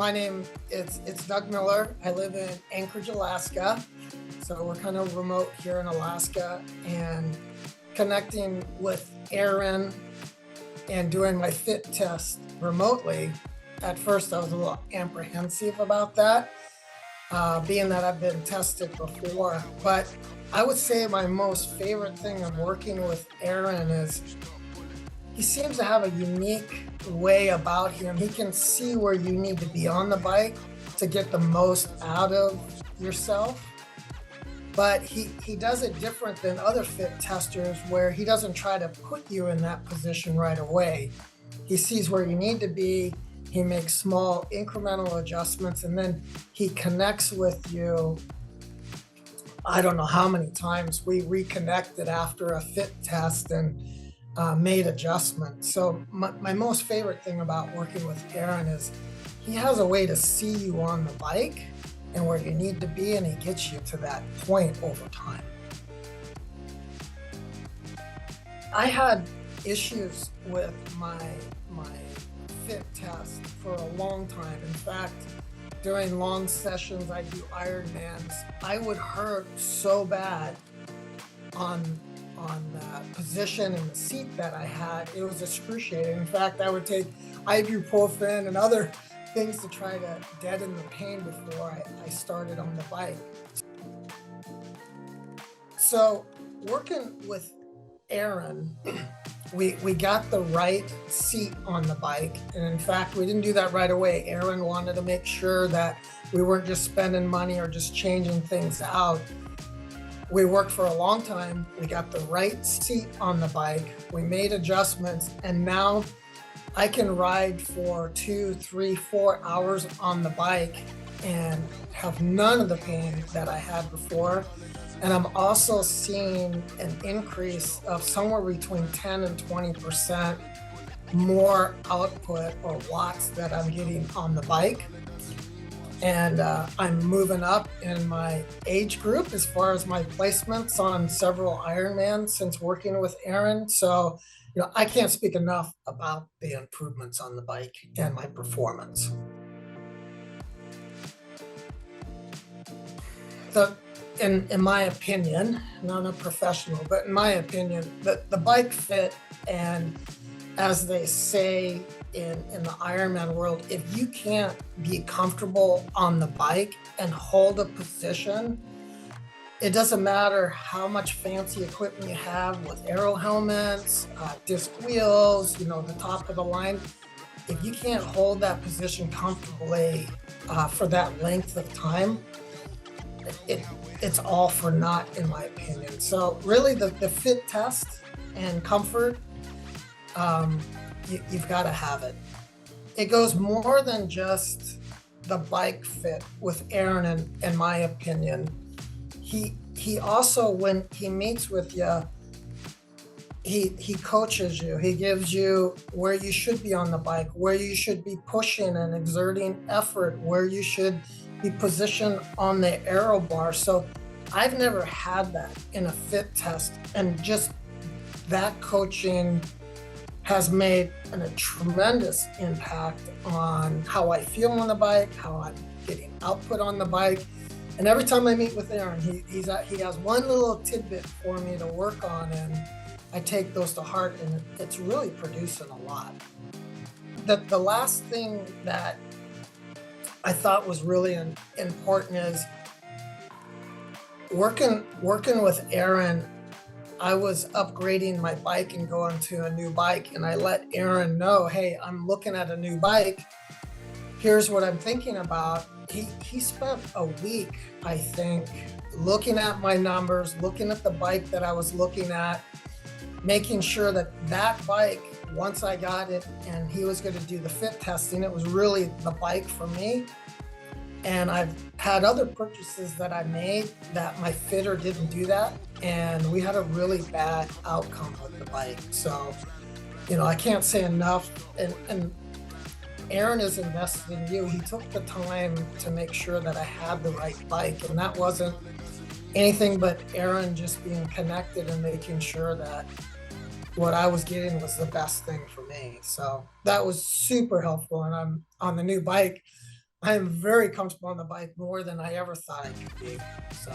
my name it's Doug Miller. I live in Anchorage, Alaska. So we're kind of remote here in Alaska, and connecting with Aaron and doing my fit test remotely. At first, I was a little apprehensive about that, being that I've been tested before. But I would say my most favorite thing of working with Aaron is he seems to have a unique way about him. He can see where you need to be on the bike to get the most out of yourself. But he does it different than other fit testers, where he doesn't try to put you in that position right away. He sees where you need to be. He makes small incremental adjustments, and then he connects with you. I don't know how many times we reconnected after a fit test and made adjustments. So my most favorite thing about working with Aaron is he has a way to see you on the bike and where you need to be, and he gets you to that point over time. I had issues with my fit test for a long time. In fact, during long sessions, I do Ironmans. I would hurt so bad on the position and the seat that I had. It was excruciating. In fact, I would take ibuprofen and other things to try to deaden the pain before I started on the bike. So working with Aaron, we got the right seat on the bike. And in fact, we didn't do that right away. Aaron wanted to make sure that we weren't just spending money or just changing things out. We worked for a long time. We got the right seat on the bike. We made adjustments, and now I can ride for 2, 3, 4 hours on the bike and have none of the pain that I had before. And I'm also seeing an increase of somewhere between 10 and 20% more output or watts that I'm getting on the bike. And I'm moving up in my age group as far as my placements on several Ironmans since working with Aaron. So, I can't speak enough about the improvements on the bike and my performance. In my opinion, not a professional, but in my opinion, the bike fit, and as they say in the Ironman world, if you can't be comfortable on the bike and hold a position, it doesn't matter how much fancy equipment you have with aero helmets, disc wheels, the top of the line. If you can't hold that position comfortably for that length of time, it's all for naught, in my opinion. So really the fit test and comfort, you've got to have it. It goes more than just the bike fit with Aaron, in my opinion. He also, when he meets with you, he coaches you. He gives you where you should be on the bike, where you should be pushing and exerting effort, where you should be positioned on the aero bar. So I've never had that in a fit test, and just that coaching has made a tremendous impact on how I feel on the bike, how I'm getting output on the bike. And every time I meet with Aaron, he has one little tidbit for me to work on, and I take those to heart, and it's really producing a lot. The last thing that I thought was really important is working with Aaron. I was upgrading my bike and going to a new bike, and I let Aaron know, hey, I'm looking at a new bike. Here's what I'm thinking about. He spent a week, I think, looking at my numbers, looking at the bike that I was looking at, making sure that bike, once I got it and he was going to do the fit testing, it was really the bike for me. And I've had other purchases that I made that my fitter didn't do that, and we had a really bad outcome with the bike. So, I can't say enough. And Aaron is invested in you. He took the time to make sure that I had the right bike, and that wasn't anything but Aaron just being connected and making sure that what I was getting was the best thing for me. So that was super helpful. And I'm on the new bike. I am very comfortable on the bike, more than I ever thought I could be. So